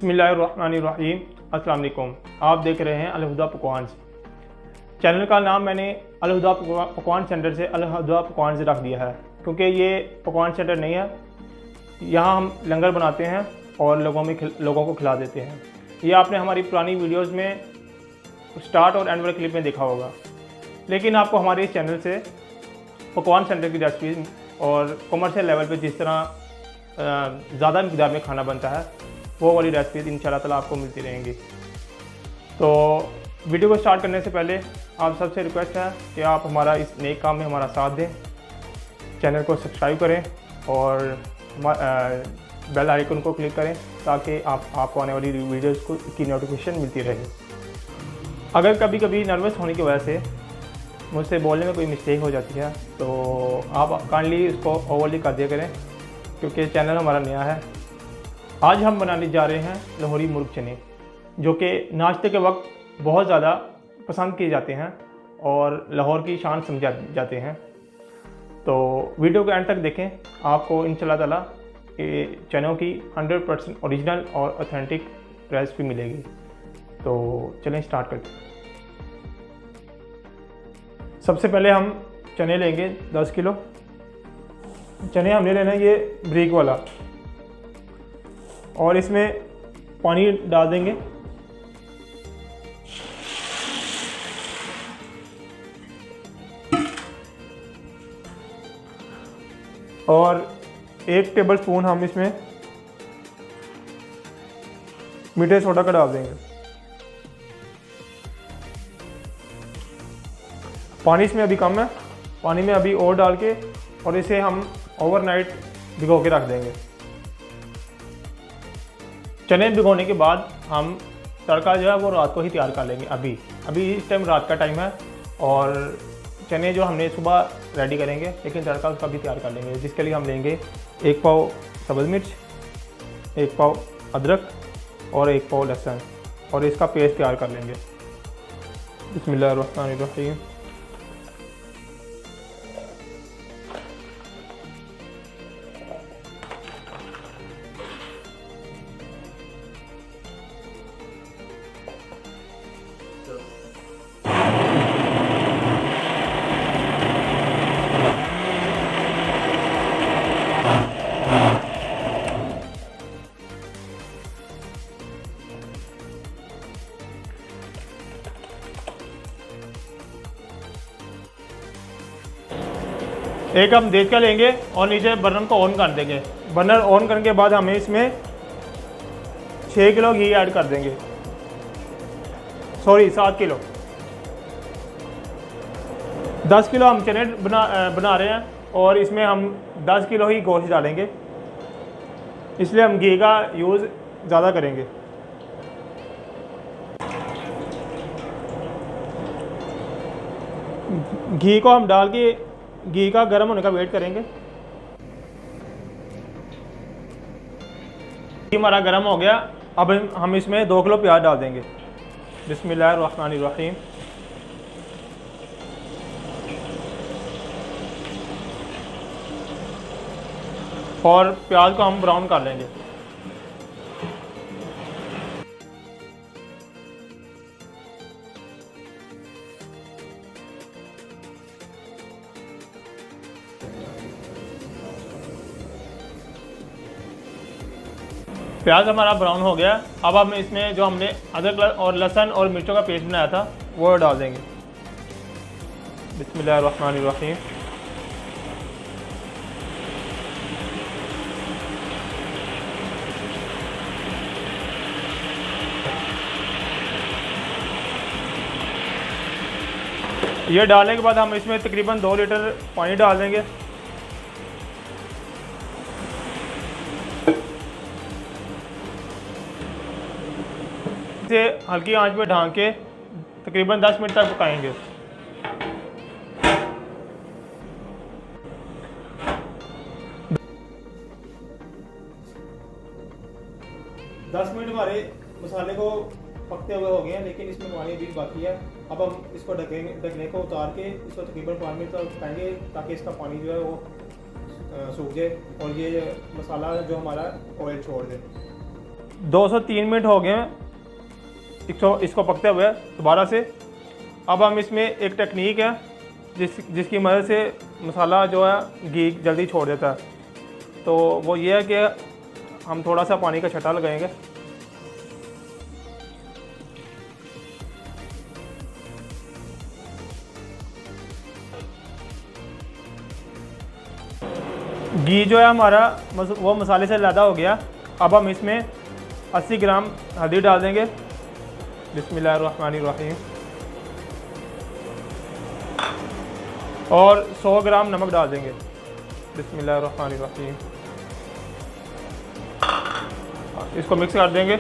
बिस्मिल्लाहिर्रहमानिर्रहीम। अस्सलाम वालेकुम। आप देख रहे हैं अल-हुदा पकवान। चैनल का नाम मैंने अल-हुदा पकवान सेंटर से अल-हुदा पकवान रख दिया है क्योंकि ये पकवान सेंटर नहीं है। यहाँ हम लंगर बनाते हैं और लोगों को खिला देते हैं। ये आपने हमारी पुरानी वीडियोस में स्टार्ट और एंड वाले क्लिप में देखा होगा, लेकिन आपको हमारे इस चैनल से पकवान सेंटर की रेसिपी और कमर्शियल लेवल पे जिस तरह ज़्यादा मिक़दार में खाना बनता है वो वाली रेसिपीज़ इंशाल्लाह ताला आपको मिलती रहेंगी। तो वीडियो को स्टार्ट करने से पहले आप सबसे रिक्वेस्ट है कि आप हमारा इस नेक काम में हमारा साथ दें, चैनल को सब्सक्राइब करें और बेल आइकन को क्लिक करें ताकि आपको आने वाली वीडियोज़ की नोटिफिकेशन मिलती रहे। अगर कभी कभी नर्वस होने की वजह से मुझसे बोलने में कोई मिस्टेक हो जाती है तो आप काइंडली इसको ओवरली कर दिया करें क्योंकि चैनल हमारा नया है। आज हम बनाने जा रहे हैं लाहौरी मुर्ग चने, जो कि नाश्ते के वक्त बहुत ज़्यादा पसंद किए जाते हैं और लाहौर की शान समझा जाते हैं। तो वीडियो को एंड तक देखें, आपको इंशाल्लाह ताला ये चनों की 100% ओरिजिनल और ऑथेंटिक रेसिपी मिलेगी। तो चलें स्टार्ट करते हैं। सबसे पहले हम चने लेंगे 10 किलो। चने हमने लेना है ये ब्रीक वाला, और इसमें पानी डाल देंगे। और 1 टेबल स्पून हम इसमें मीठे सोडा का डाल देंगे। पानी इसमें अभी कम है, पानी में अभी और डाल के और इसे हम ओवरनाइट भिगो के रख देंगे। चने भिगोने के बाद हम तड़का जो है वो रात को ही तैयार कर लेंगे। अभी इस टाइम रात का टाइम है और चने जो हमने सुबह रेडी करेंगे, लेकिन तड़का उसका भी तैयार कर लेंगे, जिसके लिए हम लेंगे 1 पाव सब्ज़ मिर्च, 1 पाव अदरक और 1 पाव लहसुन, और इसका पेस्ट तैयार कर लेंगे। बिस्मिल्लाहिर्रहमानिर्रहीम। एक हम देख कर लेंगे और नीचे बर्नर को ऑन कर देंगे। बर्नर ऑन करने के बाद हमें इसमें 6 किलो घी ऐड कर देंगे, 7 किलो। 10 किलो हम चने बना रहे हैं और इसमें हम 10 किलो ही गोश्त डालेंगे, इसलिए हम घी का यूज़ ज़्यादा करेंगे। घी को हम डाल के घी का गर्म होने का वेट करेंगे। घी हमारा गर्म हो गया, अब हम इसमें 2 किलो प्याज डाल देंगे। बिस्मिल्लाहिर्रहमानिर्रहीम। और प्याज को हम ब्राउन कर लेंगे। प्याज हमारा ब्राउन हो गया, अब हम इसमें जो हमने अदरक और लहसुन और मिर्चों का पेस्ट बनाया था वो डाल देंगे। बिस्मिल्लाहिर्रहमानिर्रहीम। ये डालने के बाद हम इसमें तकरीबन 2 लीटर पानी डाल देंगे। इसे हल्की आंच पे ढांक के तकरीबन 10 मिनट तक पकाएंगे। 10 मिनट हमारे मसाले को पकते हुए हो गए हैं, लेकिन इसमें पानी भी बाकी है। अब हम इसको ढकने को उतार के इसको तकरीबन 5 मिनट तक पकाएंगे ताकि इसका पानी जो है वो सूख जाए और ये मसाला जो हमारा ऑयल छोड़ दे। 203 मिनट हो गए हैं इसको पकते हुए दोबारा से। अब हम इसमें एक टेक्निक है जिसकी मदद से मसाला जो है घी जल्दी छोड़ देता है, तो वो ये है कि हम थोड़ा सा पानी का छटा लगाएंगे। घी जो है हमारा वो मसाले से ज़्यादा हो गया। अब हम इसमें 80 ग्राम हल्दी डाल देंगे। बिस्मिल्लाहिर्रहमानिर्रहीम। और 100 ग्राम नमक डाल देंगे। बिस्मिल्लाहिर्रहमानिर्रहीम। इसको मिक्स कर देंगे।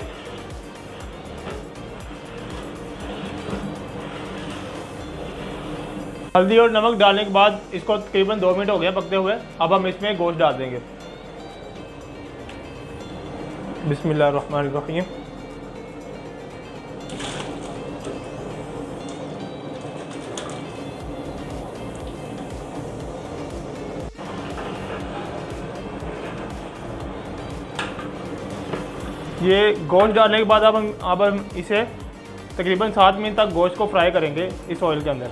हल्दी और नमक डालने के बाद इसको तकरीबन 2 मिनट हो गया पकते हुए। अब हम इसमें गोश्त डाल देंगे। बिस्मिल्लाहिर्रहमानिर्रहीम। ये गोश्त डालने के बाद अब हम इसे तकरीबन 7 मिनट तक गोश्त को फ्राई करेंगे इस ऑयल के अंदर।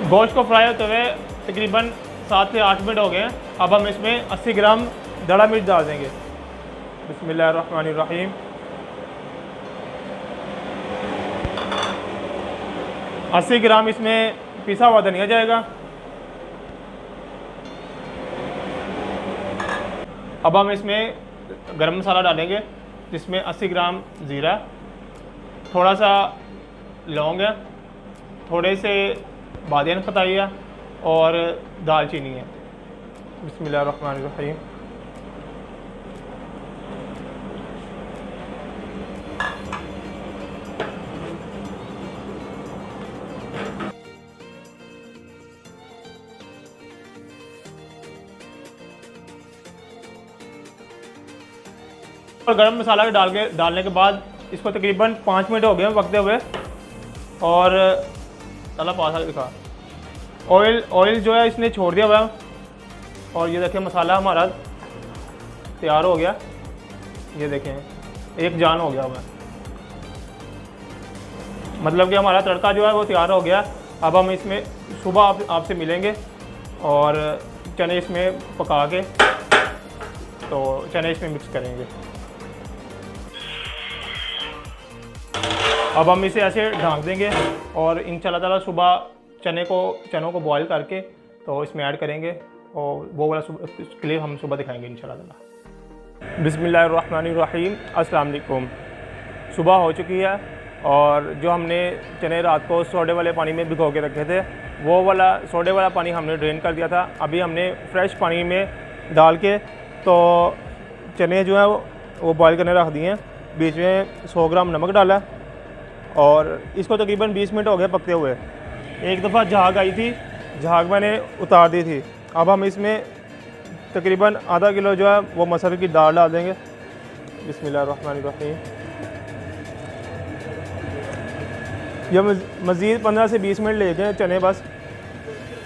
गोश्त को फ्राई होते हुए तकरीबन 7 से 8 मिनट हो गए हैं। अब हम इसमें 80 ग्राम दड़ा मिर्च डाल देंगे। बिस्मिल्लाहिर्रहमानिर्रहीम। 80 ग्राम इसमें पिसा हुआ धनिया जाएगा। अब हम इसमें गरम मसाला डालेंगे जिसमें 80 ग्राम ज़ीरा, थोड़ा सा लौंग है, थोड़े से बादियान पताइया और दालचीनी है। बिस्मिल्लाहिर्रहमानिर्रहीम। और गरम मसाला डालने के बाद इसको तकरीबन 5 मिनट हो गए पकते हुए। और तला पासा दिखा ऑयल जो है इसने छोड़ दिया हुआ है। और ये देखें मसाला हमारा तैयार हो गया। ये देखें एक जान हो गया हुआ है, मतलब कि हमारा तड़का जो है वो तैयार हो गया। अब हम इसमें सुबह आपसे मिलेंगे और चने इसमें पका के तो चने इसमें मिक्स करेंगे। अब हम इसे ऐसे ढाँक देंगे और इंशाल्लाह ताला सुबह चनों को बॉईल करके तो इसमें ऐड करेंगे और वो वाला क्लिप हम सुबह दिखाएंगे इंशाल्लाह ताला। बिस्मिल्लाहिर्रहमानिर्रहीम। अस्सलाम वालेकुम। सुबह हो चुकी है और जो हमने चने रात को सोडे वाले पानी में भिगो के रखे थे वो वाला सोडे वाला पानी हमने ड्रेन कर दिया था। अभी हमने फ्रेश पानी में डाल के तो चने जो है वो बॉईल करने रख दिए हैं। बीच में 100 ग्राम नमक डाला और इसको तकरीबन 20 मिनट हो गए पकते हुए। एक दफ़ा झाग आई थी, झाग मैंने उतार दी थी। अब हम इसमें तकरीबन आधा किलो जो है वो मसूर की दाल डाल देंगे। बिस्मिल्लाहिर्रहमानिर्रहीम। यह मज़ीद 15 से 20 मिनट लेते हैं चने बस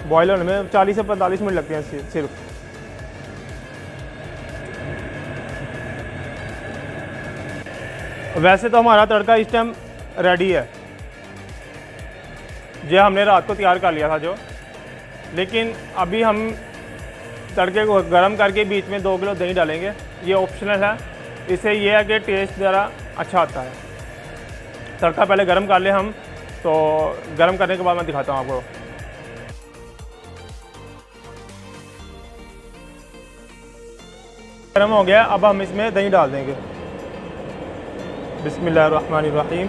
बॉयल होने में। 40 से 45 मिनट लगते हैं सिर्फ। वैसे तो हमारा तड़का इस टाइम रेडी है, जो हमने रात को तैयार कर लिया था जो। लेकिन अभी हम तड़के को गर्म करके बीच में 2 किलो दही डालेंगे। ये ऑप्शनल है, इससे ये है कि टेस्ट ज़रा अच्छा आता है। तड़का पहले गर्म कर ले हम, तो गर्म करने के बाद मैं दिखाता हूँ आपको। गर्म हो गया, अब हम इसमें दही डाल देंगे। बिस्मिल्लाहिर्रहमानिर्रहीम।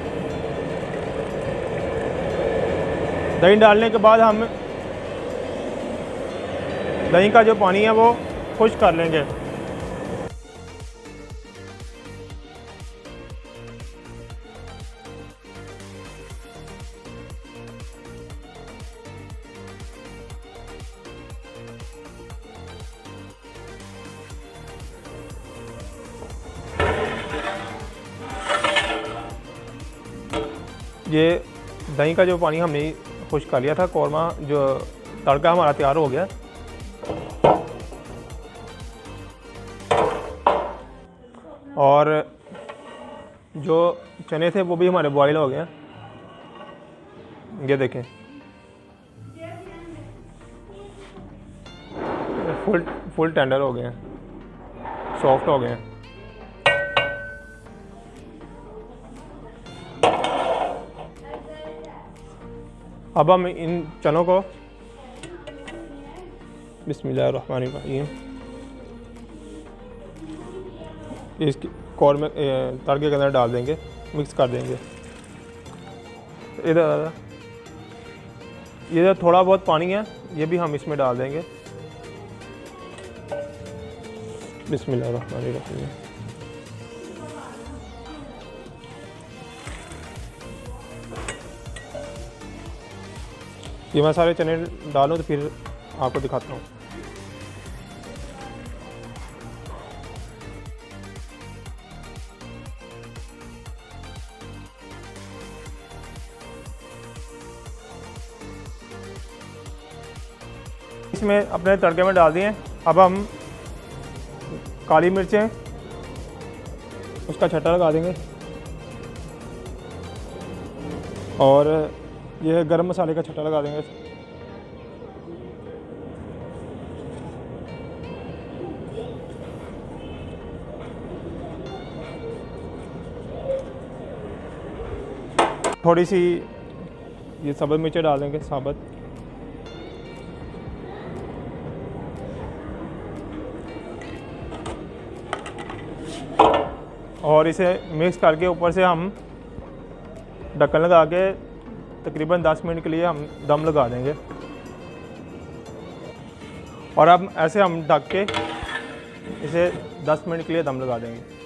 दही डालने के बाद हम दही का जो पानी है वो खुश्क कर लेंगे। ये दही का जो पानी हमने खुश्क कर लिया था, कौरमा जो तड़का हमारा तैयार हो गया। और जो चने थे वो भी हमारे बॉईल हो गए। ये देखें फुल टेंडर हो गए हैं, सॉफ्ट हो गए हैं। अब हम इन चनों को बिस्मिल्लाहिर्रहमानिर्रहीम इस कौर में तड़के के अंदर डाल देंगे, मिक्स कर देंगे। इधर थोड़ा बहुत पानी है, ये भी हम इसमें डाल देंगे। बिस्मिल्लाहिर्रहमानिर्रहीम। ये मैं सारे चने डालूं तो फिर आपको दिखाता हूँ। इसमें अपने तड़के में डाल दिए। अब हम काली मिर्चें उसका छट्टा लगा देंगे और यह गरम मसाले का छट्टा लगा देंगे। थोड़ी सी ये सब्ज़ मिर्चें डाल देंगे साबुत। और इसे मिक्स करके ऊपर से हम ढक्कन लगा के तकरीबन 10 मिनट के लिए हम दम लगा देंगे। और अब ऐसे हम ढक के इसे 10 मिनट के लिए दम लगा देंगे।